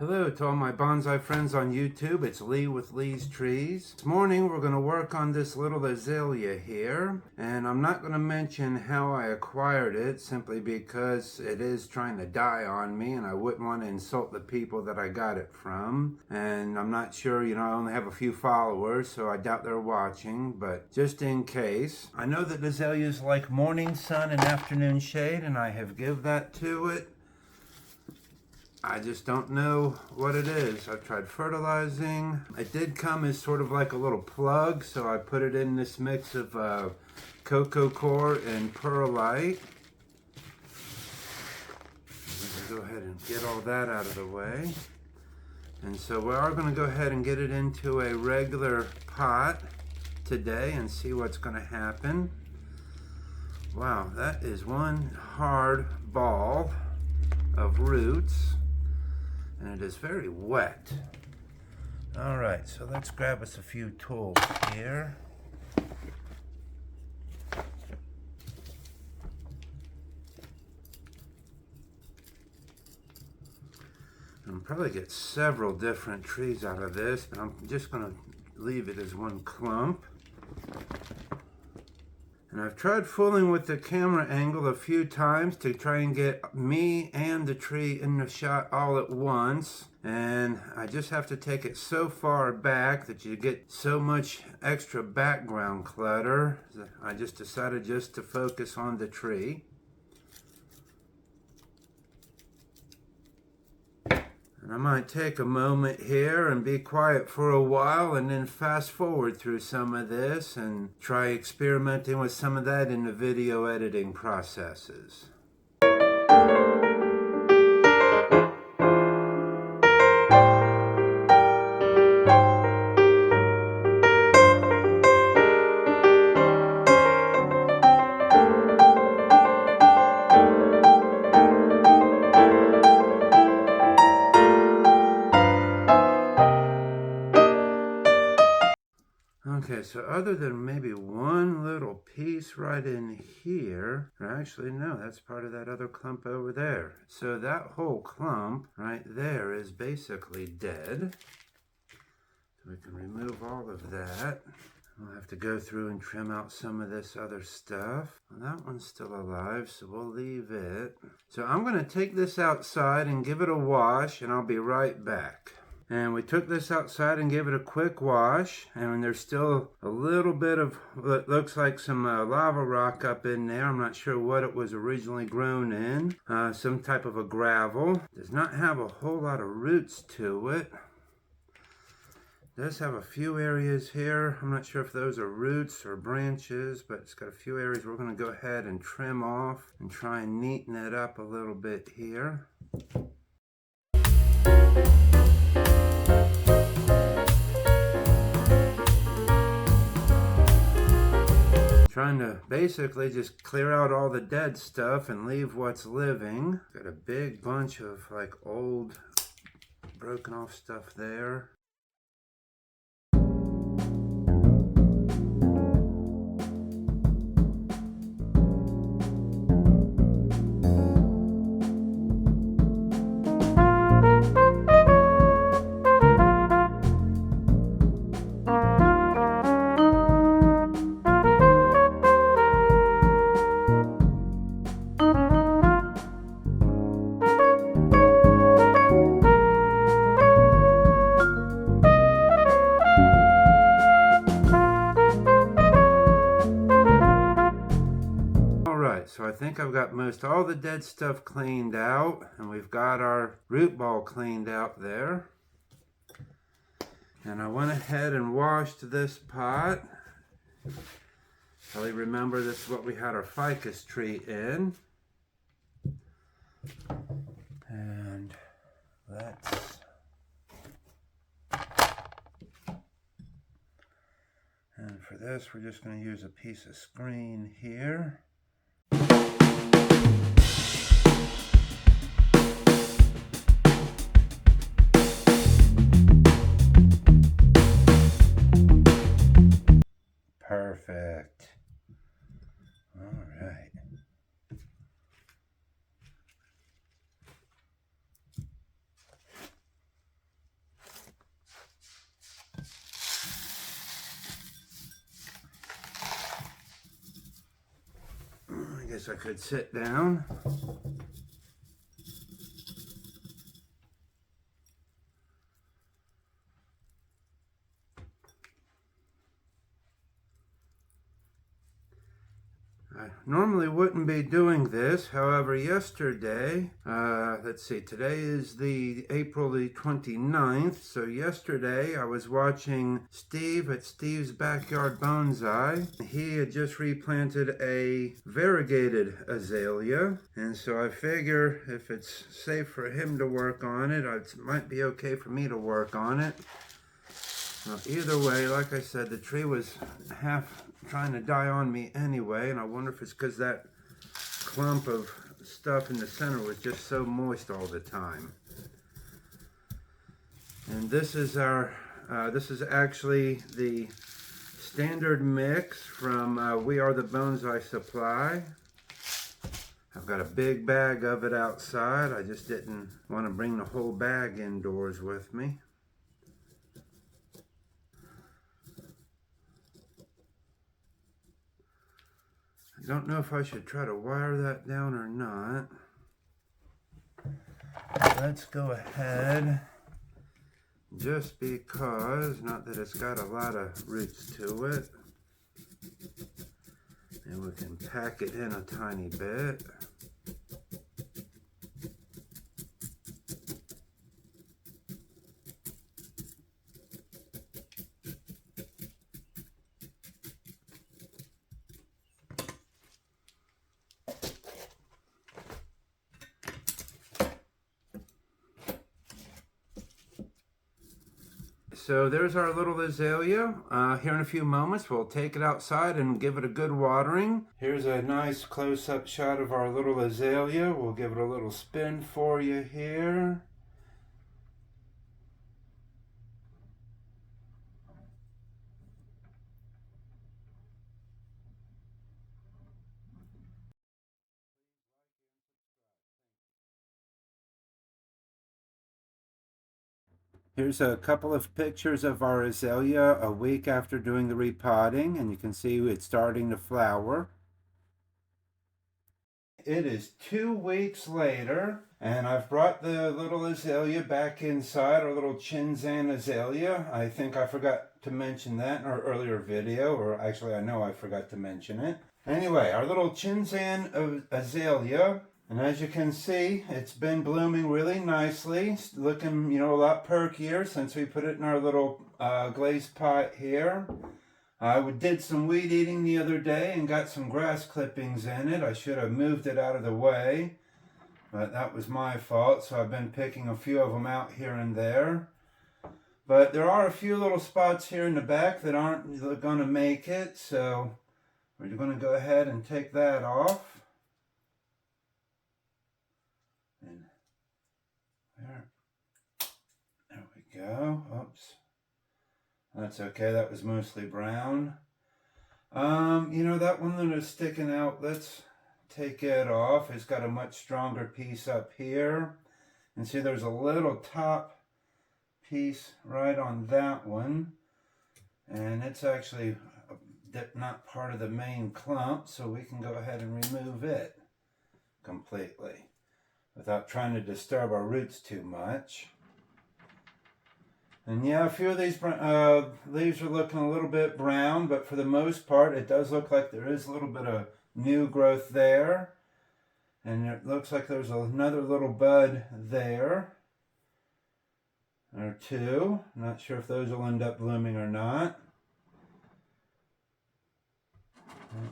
Hello to all my bonsai friends on YouTube. It's Lee with Lee's Trees. This morning we're going to work on this little azalea here, and I'm not going to mention how I acquired it simply because it is trying to die on me and I wouldn't want to insult the people that I got it from. And I'm not sure, I only have a few followers, so I doubt they're watching, but just in case. I know that azaleas like morning sun and afternoon shade, and I have give that to it. I just don't know what it is. I've tried fertilizing. It did come as sort of like a little plug, so I put it in this mix of cocoa coir and perlite. Go ahead and get all that out of the way. And so we are going to go ahead and get it into a regular pot today and see what's going to happen. Wow, that is one hard ball of roots. And it is very wet. All right, so let's grab us a few tools here. I'll probably get several different trees out of this, but I'm just going to leave it as one clump. And I've tried fooling with the camera angle a few times to try and get me and the tree in the shot all at once. And I just have to take it so far back that you get so much extra background clutter. I just decided just to focus on the tree. I might take a moment here and be quiet for a while and then fast forward through some of this and try experimenting with some of that in the video editing processes. Okay, so other than maybe one little piece right in here, or actually no, that's part of that other clump over there. So that whole clump right there is basically dead. So we can remove all of that. We'll have to go through and trim out some of this other stuff. Well, that one's still alive, so we'll leave it. So I'm going to take this outside and give it a wash, and I'll be right back. And we took this outside and gave it a quick wash, and there's still a little bit of what looks like some lava rock up in there. I'm not sure what it was originally grown in. Some type of a gravel. Does not have a whole lot of roots to it. Does have a few areas here. I'm not sure if those are roots or branches, but it's got a few areas we're going to go ahead and trim off and try and neaten it up a little bit here. Trying to basically just clear out all the dead stuff and leave what's living. Got a big bunch of like old broken off stuff there. So I think I've got most all the dead stuff cleaned out, and we've got our root ball cleaned out there. And I went ahead and washed this pot. Probably remember this is what we had our ficus tree in. And let's for this we're just going to use a piece of screen here. Perfect. All right. guess I could sit down. I normally wouldn't be doing this, however, yesterday, let's see, today is the April the 29th, so yesterday I was watching Steve at Steve's Backyard Bonsai. He had just replanted a variegated azalea, and so I figure if it's safe for him to work on it, it might be okay for me to work on it. Well, either way, like I said, the tree was half trying to die on me anyway, and I wonder if it's because that clump of stuff in the center was just so moist all the time. And this is this is actually the standard mix from We Are the Bonsai Supply. I've got a big bag of it outside. I just didn't want to bring the whole bag indoors with me. I don't know if I should try to wire that down or not. Let's go ahead, just because, not that it's got a lot of roots to it, and we can pack it in a tiny bit. So there's our little azalea. Here in a few moments, we'll take it outside and give it a good watering. Here's a nice close-up shot of our little azalea. We'll give it a little spin for you here. Here's a couple of pictures of our azalea a week after doing the repotting, and you can see it's starting to flower. It is 2 weeks later, and I've brought the little azalea back inside, our little Chinzan Azalea. I think I forgot to mention that in our earlier video, or actually I know I forgot to mention it. Anyway, our little Chinzan Azalea. And as you can see, it's been blooming really nicely, looking, a lot perkier since we put it in our little glazed pot here. I did some weed eating the other day and got some grass clippings in it. I should have moved it out of the way, but that was my fault, so I've been picking a few of them out here and there. But there are a few little spots here in the back that aren't going to make it, so we're going to go ahead and take that off. And there we go. Oops. That's okay. That was mostly brown. That one that is sticking out, let's take it off. It's got a much stronger piece up here. And see there's a little top piece right on that one. And it's actually not part of the main clump, so we can go ahead and remove it completely without trying to disturb our roots too much. And yeah, a few of these leaves are looking a little bit brown, but for the most part it does look like there is a little bit of new growth there. And it looks like there's another little bud there, or two. Not sure if those will end up blooming or not.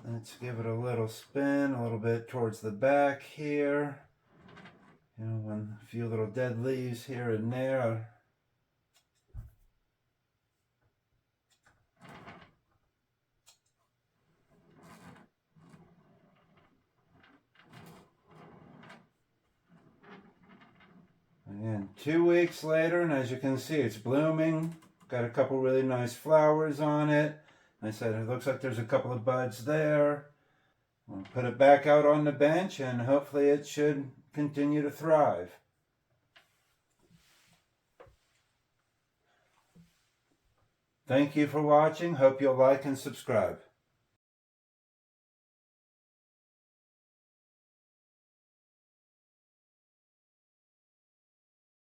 Let's give it a little spin, a little bit towards the back here. A few little dead leaves here and there. And 2 weeks later, and as you can see, it's blooming. Got a couple really nice flowers on it. I said it looks like there's a couple of buds there. We'll put it back out on the bench, and hopefully it should continue to thrive. Thank you for watching. Hope you'll like and subscribe.